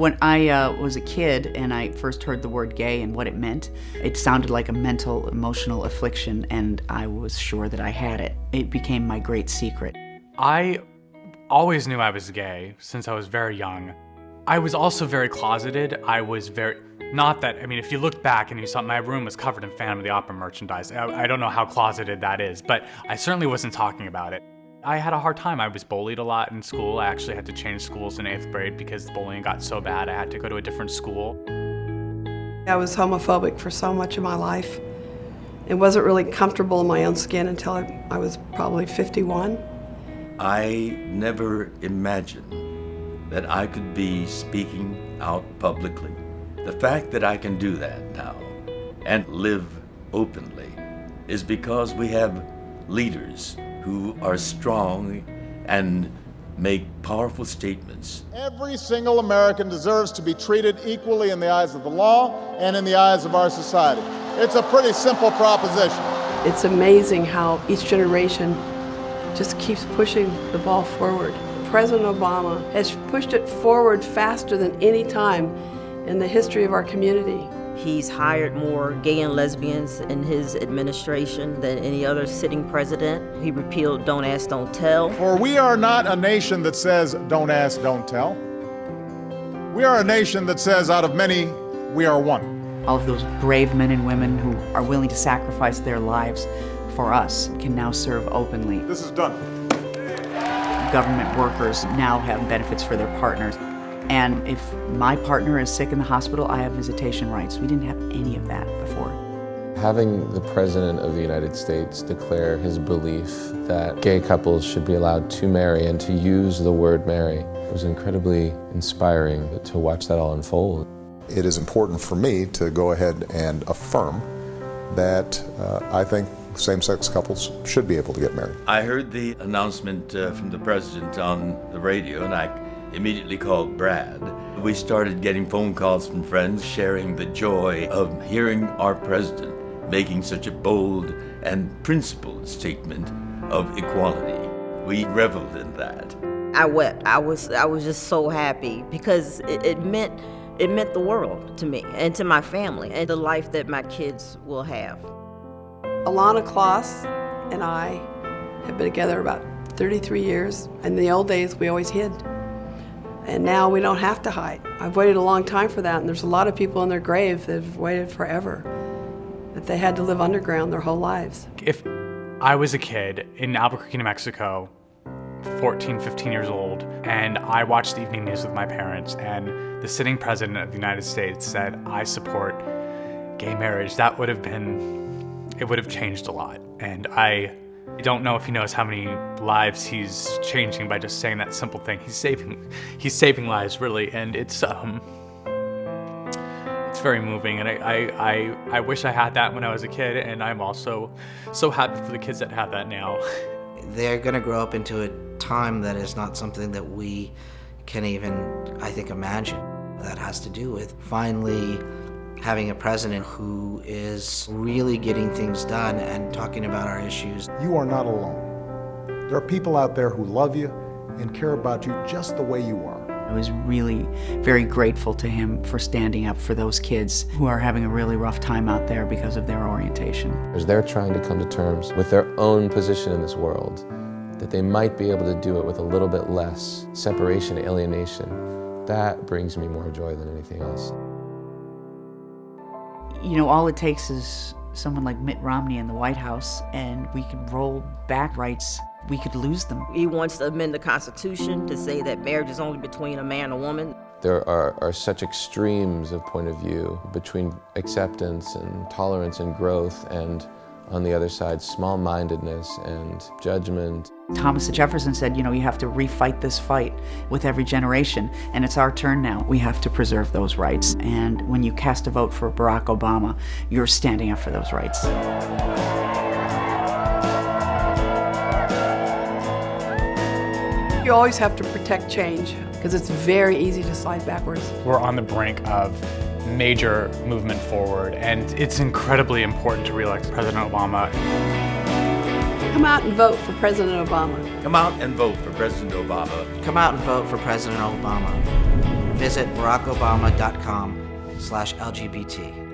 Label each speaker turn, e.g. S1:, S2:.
S1: When I was a kid and I first heard the word gay and what it meant, it sounded like a mental, emotional affliction, and I was sure that I had it. It became my great secret.
S2: I always knew I was gay since I was very young. I was also very closeted. If you look back and you saw my room was covered in Phantom of the Opera merchandise. I don't know how closeted that is, but I certainly wasn't talking about it. I had a hard time. I was bullied a lot in school. I actually had to change schools in 8th grade because the bullying got so bad I had to go to a different school.
S3: I was homophobic for so much of my life. It wasn't really comfortable in my own skin until I was probably 51.
S4: I never imagined that I could be speaking out publicly. The fact that I can do that now and live openly is because we have leaders who are strong and make powerful statements.
S5: Every single American deserves to be treated equally in the eyes of the law and in the eyes of our society. It's a pretty simple proposition.
S3: It's amazing how each generation just keeps pushing the ball forward. President Obama has pushed it forward faster than any time in the history of our community.
S6: He's hired more gay and lesbians in his administration than any other sitting president. He repealed Don't Ask, Don't Tell.
S5: For we are not a nation that says, don't ask, don't tell. We are a nation that says, out of many, we are one.
S1: All of those brave men and women who are willing to sacrifice their lives for us can now serve openly.
S5: This is done.
S1: Government workers now have benefits for their partners. And if my partner is sick in the hospital, I have visitation rights. We didn't have any of that before.
S7: Having the President of the United States declare his belief that gay couples should be allowed to marry and to use the word marry was incredibly inspiring to watch that all unfold.
S8: It is important for me to go ahead and affirm that I think same-sex couples should be able to get married.
S4: I heard the announcement from the president on the radio, and I immediately called Brad. We started getting phone calls from friends sharing the joy of hearing our president making such a bold and principled statement of equality. We reveled in that.
S6: I wept. I was just so happy because it meant the world to me and to my family and the life that my kids will have.
S3: Alana Kloss and I have been together about 33 years. In the old days, we always hid. And now we don't have to hide. I've waited a long time for that, and there's a lot of people in their grave that have waited forever, that they had to live underground their whole lives.
S2: If I was a kid in Albuquerque, New Mexico, 14, 15 years old, and I watched the evening news with my parents, and the sitting president of the United States said, I support gay marriage, it would have changed a lot. And I don't know if he knows how many lives he's changing by just saying that simple thing. He's saving lives, really, and it's very moving. And I wish I had that when I was a kid, and I'm also so happy for the kids that have that now.
S9: They're going to grow up into a time that is not something that we can even, I think, imagine. That has to do with finally having a president who is really getting things done and talking about our issues.
S5: You are not alone. There are people out there who love you and care about you just the way you are.
S1: I was really very grateful to him for standing up for those kids who are having a really rough time out there because of their orientation.
S7: As they're trying to come to terms with their own position in this world, that they might be able to do it with a little bit less separation, alienation, that brings me more joy than anything else.
S1: You know, all it takes is someone like Mitt Romney in the White House, and we could roll back rights. We could lose them.
S6: He wants to amend the Constitution to say that marriage is only between a man and a woman.
S7: There are such extremes of point of view between acceptance and tolerance and growth, and on the other side, small-mindedness and judgment.
S1: Thomas Jefferson said, you know, you have to refight this fight with every generation, and it's our turn now. We have to preserve those rights. And when you cast a vote for Barack Obama, you're standing up for those rights.
S3: You always have to protect change, because it's very easy to slide backwards.
S2: We're on the brink of major movement forward, and it's incredibly important to re-elect President Obama.
S3: Come out and vote for President Obama.
S4: Come out and vote for President Obama.
S9: Come out and vote for President Obama. visit barackobama.com/LGBT.